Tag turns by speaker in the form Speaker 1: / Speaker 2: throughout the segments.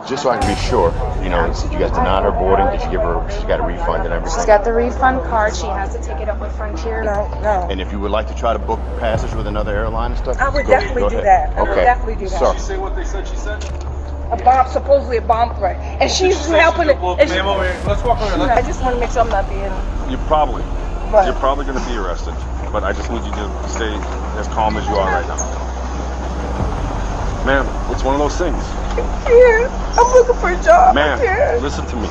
Speaker 1: Just so I can be sure, you know, you guys denied her boarding. Did you give her? She's got a refund and everything.
Speaker 2: She's got the refund card. She has to take it up with Frontier.
Speaker 3: No.
Speaker 1: And if you would like to try to book passage with another airline and stuff,
Speaker 3: I would definitely do that. I would definitely do that.
Speaker 1: Sir.
Speaker 4: Did she say what they said she said?
Speaker 3: Supposedly a bomb threat, and she's helping it.
Speaker 4: Ma'am, over here. Let's walk over here.
Speaker 3: I just want to make sure I'm not being.
Speaker 4: You're probably going to be arrested, but I just need you to stay as calm as you are right now. Ma'am, it's one of those things.
Speaker 3: I'm looking for a job.
Speaker 4: Ma'am, listen to me.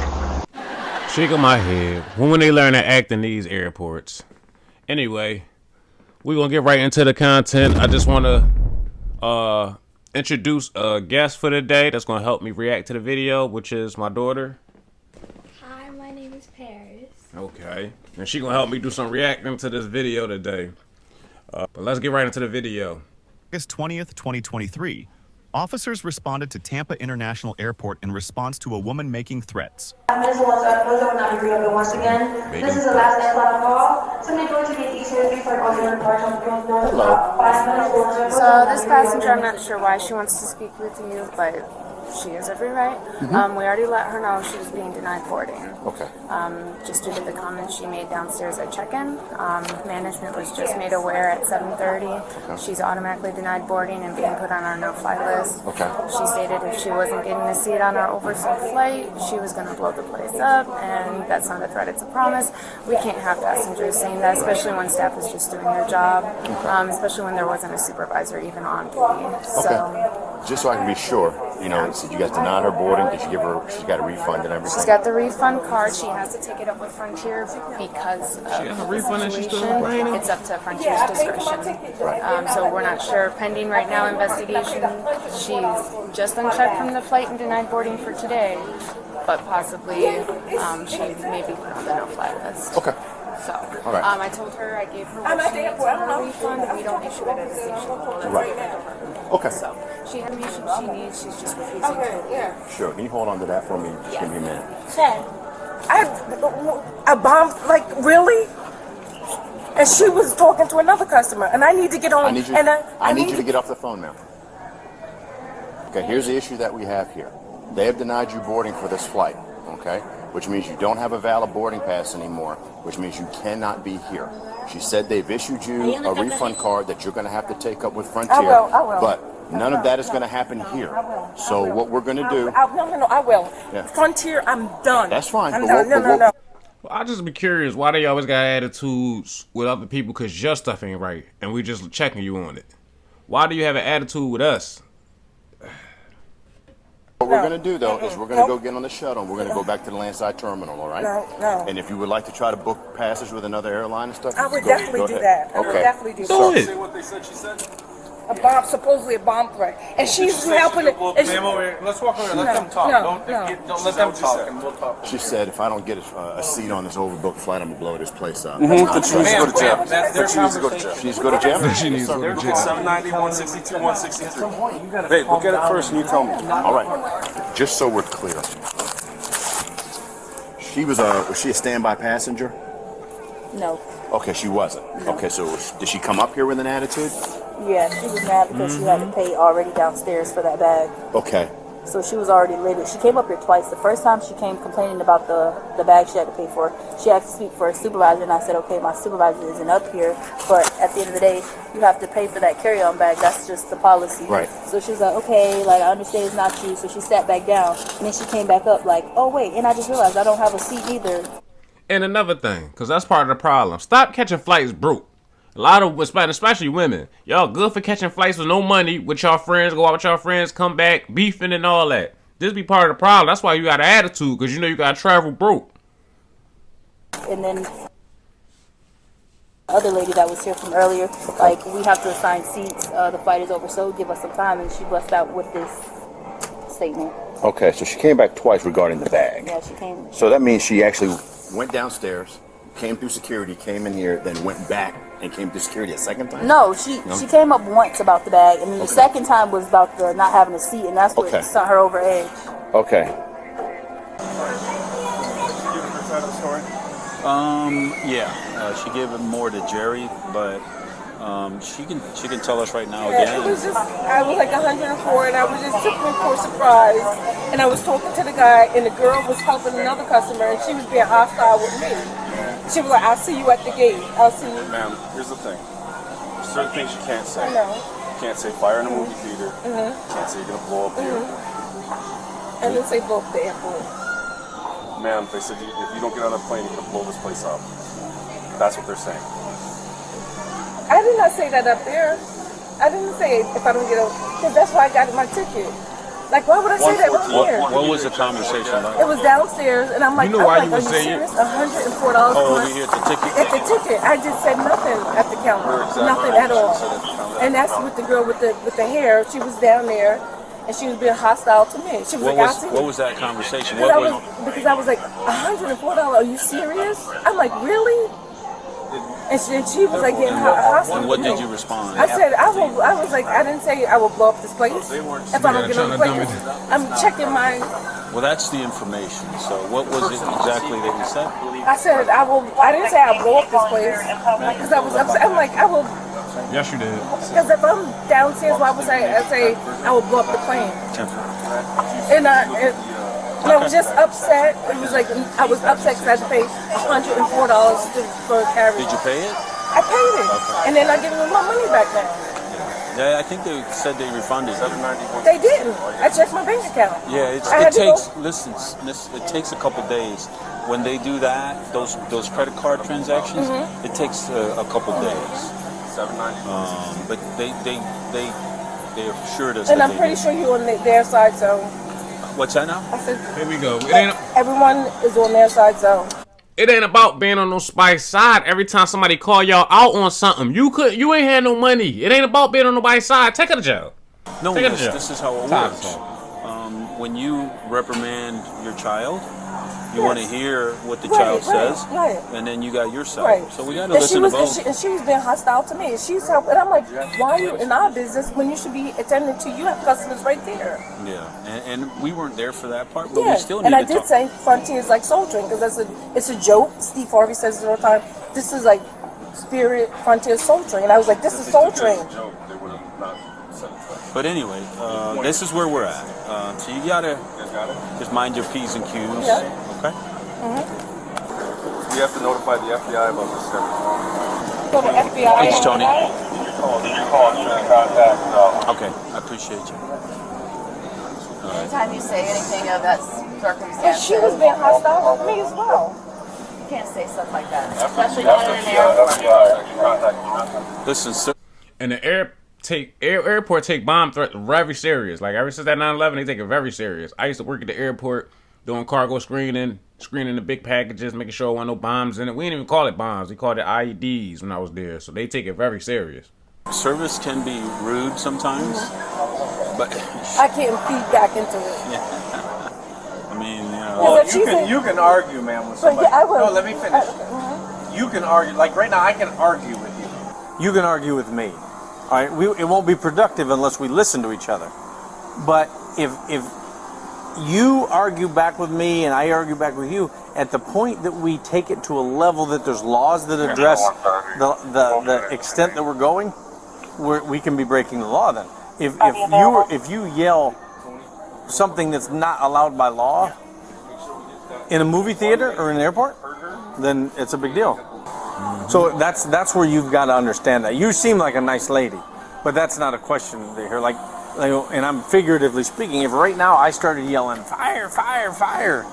Speaker 5: Shaking my head. When they learn to act in these airports. Anyway, we're going to get right into the content. I just want to introduce a guest for today that's going to help me react to the video, which is my daughter.
Speaker 6: Hi, my name is Paris.
Speaker 5: Okay. And she going to help me do some reacting to this video today. But let's get right into the video.
Speaker 7: August 20th, 2023. Officers responded to Tampa International Airport in response to a woman making threats.
Speaker 8: Once again, this is the last airline call. Somebody going to be easier for all your
Speaker 2: So this passenger, I'm not sure why she wants to speak with you, but she has every right. We already let her know she was being denied boarding.
Speaker 1: Okay.
Speaker 2: Just due to the comments she made downstairs at check-in. Management was just made aware at 7:30. Okay. She's automatically denied boarding and being put on our no-fly list.
Speaker 1: Okay.
Speaker 2: She stated if she wasn't getting a seat on our oversold flight, she was going to blow the place up, and that's not a threat, it's a promise. We can't have passengers saying that, especially when staff is just doing their job, especially when there wasn't a supervisor even on duty. So,
Speaker 1: just so I can be sure, you know, you guys denied her boarding. Did you give her? She's got a refund and everything.
Speaker 2: She's got the refund card. She has to take it up with Frontier because of the situation. It's up to Frontier's discretion.
Speaker 1: Right.
Speaker 2: So we're not sure. Pending right now investigation. She's just unchecked from the flight and denied boarding for today, but possibly she may be put on the no-fly list.
Speaker 1: Okay.
Speaker 2: So,
Speaker 1: all right.
Speaker 2: I told her I gave her what she needs for a refund. We don't issue it at a station.
Speaker 1: Right. Okay.
Speaker 2: So she had the information she needs. She's just refusing to.
Speaker 1: Sure. Can you hold on to that for me? Just give me a minute.
Speaker 3: I bombed, like, really? And she was talking to another customer, and I need to get on.
Speaker 1: I need you to get off the phone, ma'am. Okay. Here's the issue that we have here. They have denied you boarding for this flight. Okay. Which means you don't have a valid boarding pass anymore, which means you cannot be here. She said they've issued you a refund card that you're going to have to take up with Frontier.
Speaker 3: I will.
Speaker 1: But none of that is going to happen here. So what we're going to do...
Speaker 3: No, I will.
Speaker 1: Yeah.
Speaker 3: Frontier, I'm done.
Speaker 1: That's fine.
Speaker 3: No.
Speaker 5: Well, I just be curious why they always got attitudes with other people because your stuff ain't right and we just checking you on it. Why do you have an attitude with us?
Speaker 1: What we're going to do, though, is we're going to go get on the shuttle and we're going to go back to the landside terminal, all right?
Speaker 3: No.
Speaker 1: And if you would like to try to book passage with another airline and stuff,
Speaker 3: I would definitely do that. I would definitely do
Speaker 5: Do
Speaker 3: that.
Speaker 5: it.
Speaker 4: Say what they said she said?
Speaker 3: Supposedly a bomb threat, and she's helping it.
Speaker 4: Ma'am, over here. Let's walk over here. Let them talk. Don't let them talk, and we'll talk.
Speaker 1: She said if I don't get a seat on this overbooked flight, I'm going to blow this place up.
Speaker 4: She needs to go to jail.
Speaker 1: She needs to go to jail?
Speaker 5: She needs to go to jail.
Speaker 4: 790, 162, 163. Hey, look at it first and you tell me.
Speaker 1: All right. Just so we're clear. Was she a standby passenger?
Speaker 3: No.
Speaker 1: Okay, she wasn't. Okay, so did she come up here with an attitude?
Speaker 9: Yeah, she was mad because she had to pay already downstairs for that bag.
Speaker 1: Okay.
Speaker 9: So she was already livid. She came up here twice. The first time she came complaining about the bag she had to pay for. She had to speak for a supervisor, and I said, okay, my supervisor isn't up here, but at the end of the day, you have to pay for that carry-on bag. That's just the policy.
Speaker 1: Right.
Speaker 9: So she was like, okay, like, I understand it's not you. So she sat back down, and then she came back up like, oh, wait, and I just realized I don't have a seat either.
Speaker 5: And another thing, because that's part of the problem. Stop catching flights broke. A lot of, especially women, y'all good for catching flights with no money with y'all friends, go out with y'all friends, come back, beefing and all that. This be part of the problem. That's why you got an attitude, because you know you got to travel broke.
Speaker 9: And then the other lady that was here from earlier, like, we have to assign seats. The flight is over, so give us some time. And she bust out with this statement.
Speaker 1: Okay, so she came back twice regarding the bag.
Speaker 9: Yeah, she came.
Speaker 1: So that means she actually went downstairs, came through security, came in here, then went back and came through security a second time?
Speaker 9: No, she came up once about the bag, and then the second time was about the not having a seat, and that's what sent her over edge.
Speaker 1: Okay.
Speaker 10: Yeah, she gave it more to Jerry, but She can tell us right now
Speaker 3: Yeah,
Speaker 10: again.
Speaker 3: it was just, I was like 104 and I was just took me for a surprise. And I was talking to the guy and the girl was helping another customer and she was being hostile with me. She was like, I'll see you at the gate. I'll see you.
Speaker 4: Ma'am, here's the thing. There's certain things you can't say.
Speaker 3: I know.
Speaker 4: You can't say fire in a movie theater. You can't say you're going to blow up here.
Speaker 3: And then say blow up the airport.
Speaker 4: Ma'am, they said if you don't get on a plane, you're going to blow this place up. That's what they're saying.
Speaker 3: I did not say that up there. I didn't say if I don't get a, because that's why I got my ticket. Like, why would I say that up here?
Speaker 10: What was the conversation like?
Speaker 3: It was downstairs, and I'm like,
Speaker 5: You know why you
Speaker 3: are
Speaker 5: would
Speaker 3: you
Speaker 5: say
Speaker 3: serious?
Speaker 5: it?
Speaker 3: $104
Speaker 10: Oh, over here at the ticket.
Speaker 3: At the ticket, I just said nothing at the counter, nothing at all. And that's with the girl with the hair. She was down there, and she was being hostile to me. She was
Speaker 10: What was that conversation?
Speaker 3: Because I was like, $104? Are you serious? I'm like, really? And she was like getting hostile.
Speaker 10: And what did you respond?
Speaker 3: I said, I was like, I didn't say I will blow up this place if I don't get on the plane. I'm checking my.
Speaker 10: Well, that's the information. So what was it exactly that you said?
Speaker 3: I said, I didn't say I'll blow up this place because I was upset. I'm like, I will.
Speaker 5: Yes, you did.
Speaker 3: Because if I'm downstairs, why would I say I will blow up the plane? And I was just upset. It was like I was upset because I had to pay $104 for a carriage.
Speaker 10: Did you pay it?
Speaker 3: I paid it, and then I give them my money back now.
Speaker 10: Yeah, I think they said they refunded you.
Speaker 3: They didn't. I checked my bank account.
Speaker 10: Yeah, it takes. Listen, it takes a couple days. When they do that, those credit card transactions, it takes a couple days. But they assured us.
Speaker 3: And I'm pretty sure you're on their side, so.
Speaker 10: What's that now?
Speaker 3: I said,
Speaker 5: Here we go.
Speaker 3: Everyone is on their side, so.
Speaker 5: It ain't about being on no spy's side. Every time somebody call y'all out on something, you ain't had no money. It ain't about being on nobody's side. Take her to jail.
Speaker 10: No,
Speaker 5: Take her to jail.
Speaker 10: this is how it works. When you reprimand your child, you want to hear what the child says, and then you got your side.
Speaker 3: Right.
Speaker 10: So we got to listen to both.
Speaker 3: And she was being hostile to me. She's helping, and I'm like, why are you in our business when you should be attending to you have customers right there?
Speaker 10: Yeah, and we weren't there for that part, but we still need
Speaker 3: and I
Speaker 10: to
Speaker 3: did
Speaker 10: talk.
Speaker 3: say Frontier is like Soul Train because it's a joke. Steve Harvey says it all the time. This is like Spirit Frontier Soul Train. And I was like, this is Soul Train.
Speaker 10: But anyway, this is where we're at. So you gotta just mind your P's and Q's.
Speaker 3: Yeah.
Speaker 10: Okay.
Speaker 4: We have to notify the FBI about this service.
Speaker 3: So the FBI.
Speaker 10: Thanks, Tony.
Speaker 4: You call and try to contact.
Speaker 10: Okay, I appreciate you.
Speaker 11: Anytime you say anything of that circumstance,
Speaker 3: And she was being hostile with me as well.
Speaker 11: you can't say stuff like that, especially not in an airport.
Speaker 10: Listen, sir.
Speaker 5: And the airport take bomb threats very serious. Like ever since that 9/11, they take it very serious. I used to work at the airport doing cargo screening the big packages, making sure there weren't no bombs in it. We didn't even call it bombs. We called it IEDs when I was there. So they take it very serious.
Speaker 10: Service can be rude sometimes, but
Speaker 3: I can't feed back into it.
Speaker 10: I mean,
Speaker 12: Well, you can argue, man, with somebody.
Speaker 3: I will.
Speaker 12: No, let me finish. You can argue. Like right now, I can argue with you.
Speaker 13: You can argue with me. All right, it won't be productive unless we listen to each other. But if you argue back with me and I argue back with you, at the point that we take it to a level that there's laws that address the extent that we're going, we can be breaking the law. Then, if you yell something that's not allowed by law in a movie theater or in an airport, then it's a big deal. So that's where you've got to understand that. You seem like a nice lady, but that's not a question they hear. Like, and I'm figuratively speaking. If right now I started yelling fire, fire, fire,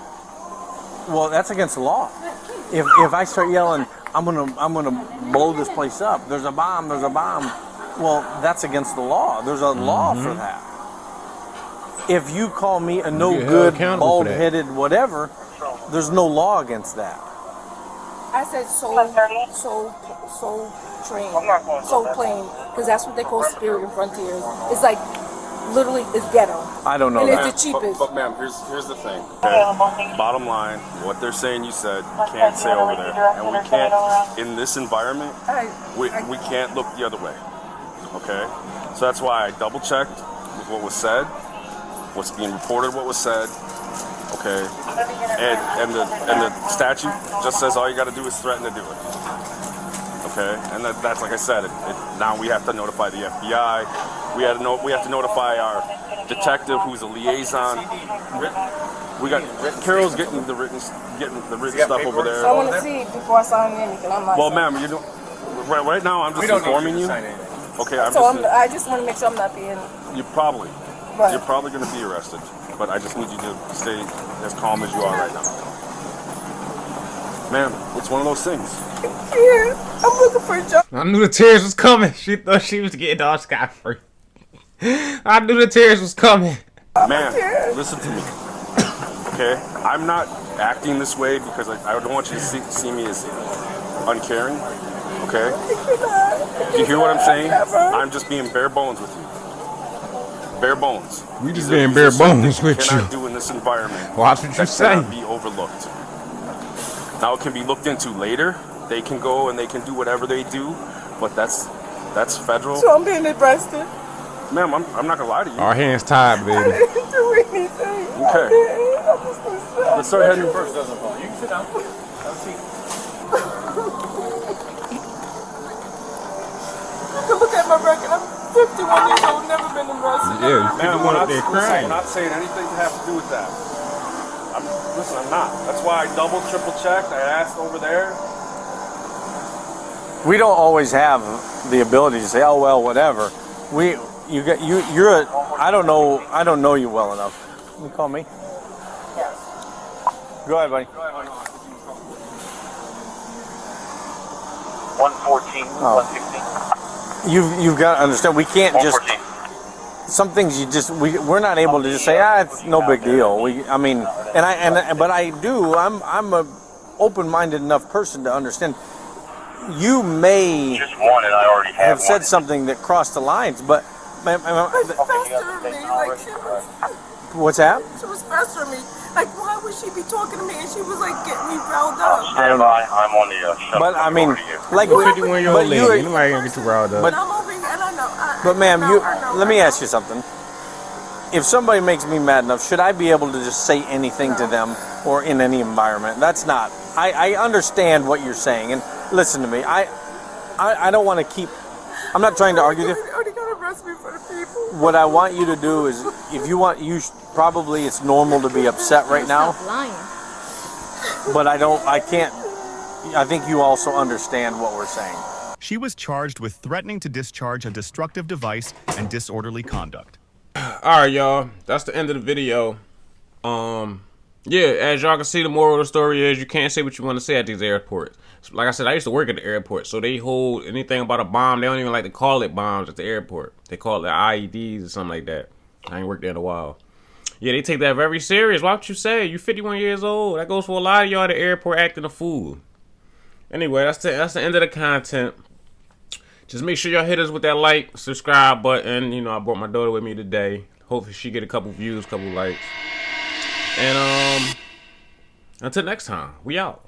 Speaker 13: well, that's against the law. If I start yelling, I'm gonna blow this place up. There's a bomb. There's a bomb. Well, that's against the law. There's a law for that. If you call me a no good, bald-headed, whatever, there's no law against that.
Speaker 3: I said soul train, soul plane, because that's what they call Spirit and Frontiers. It's like literally it's ghetto.
Speaker 13: I don't know
Speaker 3: and
Speaker 13: that.
Speaker 3: It's the cheapest.
Speaker 4: But ma'am, here's the thing. Okay? Bottom line, what they're saying you said, you can't say over there, and we can't in this environment. We can't look the other way. Okay, so that's why I double checked with what was said, what's being reported, what was said. Okay, and the statute just says all you got to do is threaten to do it. Okay, and that's like I said. Now we have to notify the FBI. We have to notify our detective, who's a liaison. We got Carol's getting the written stuff over there.
Speaker 3: So I want to see before I sign anything. I'm not.
Speaker 4: Well, ma'am, you don't. Right now, I'm just informing you. Okay,
Speaker 3: I just want to make sure I'm not being.
Speaker 4: You're probably going to be arrested, but I just need you to stay as calm as you are right now. Ma'am, it's one of those things.
Speaker 3: Yeah, I'm looking for a job.
Speaker 5: I knew the tears was coming. She thought she was getting off scot-free. I knew the tears was coming.
Speaker 4: Ma'am, listen to me. Okay, I'm not acting this way because I don't want you to see me as uncaring. Okay? Do you hear what I'm saying? I'm just being bare bones with you. Bare bones.
Speaker 5: We just being bare bones with you.
Speaker 4: Cannot do in this environment.
Speaker 5: Watch what you say.
Speaker 4: Cannot be overlooked. Now it can be looked into later. They can go and they can do whatever they do, but that's federal.
Speaker 3: So I'm being arrested.
Speaker 4: Ma'am, I'm not gonna lie to you.
Speaker 5: Our hands tied, baby.
Speaker 3: I didn't do anything.
Speaker 4: Okay. Let's start heading
Speaker 12: first. Doesn't fall. You can sit down. Have a seat.
Speaker 3: You can look at my record. I'm 51 years old, never been arrested.
Speaker 5: Yeah,
Speaker 4: ma'am, we're not saying anything to have to do with that. I'm not. That's why I double, triple checked. I asked over there.
Speaker 13: We don't always have the ability to say, "Oh well, whatever." I don't know you well enough. You call me?
Speaker 3: Yes.
Speaker 13: Go ahead, buddy.
Speaker 14: 114, 116.
Speaker 13: You've got to understand. We can't just. Some things we're not able to just say, it's no big deal. But I do. I'm a open-minded enough person to understand. You may have said something that crossed the lines, but what's that?
Speaker 3: She was festering me. Like, why would she be talking to me? And she was like getting me riled up.
Speaker 14: I don't know. I'm on the
Speaker 13: but I mean, like,
Speaker 5: 51-year-old lady, nobody gonna get too riled up.
Speaker 3: But I'm over here, and I know.
Speaker 13: But ma'am, let me ask you something. If somebody makes me mad enough, should I be able to just say anything to them or in any environment? That's not. I understand what you're saying, and listen to me. I don't want to keep. I'm not trying to argue with you.
Speaker 3: Already got to arrest me for the people.
Speaker 13: What I want you to do is, if you want, probably it's normal to be upset right now.
Speaker 6: Stop lying.
Speaker 13: But I can't. I think you also understand what we're saying.
Speaker 7: She was charged with threatening to discharge a destructive device and disorderly conduct.
Speaker 5: Alright, y'all. That's the end of the video. Yeah, as y'all can see, the moral of the story is you can't say what you want to say at these airports. Like I said, I used to work at the airport, so they hold anything about a bomb. They don't even like to call it bombs at the airport. They call it IEDs or something like that. I ain't worked there in a while. Yeah, they take that very serious. Why would you say? You 51 years old. That goes for a lot of y'all at the airport acting a fool. Anyway, that's the end of the content. Just make sure y'all hit us with that like, subscribe button. You know, I brought my daughter with me today. Hopefully she get a couple views, couple likes. And until next time, we out.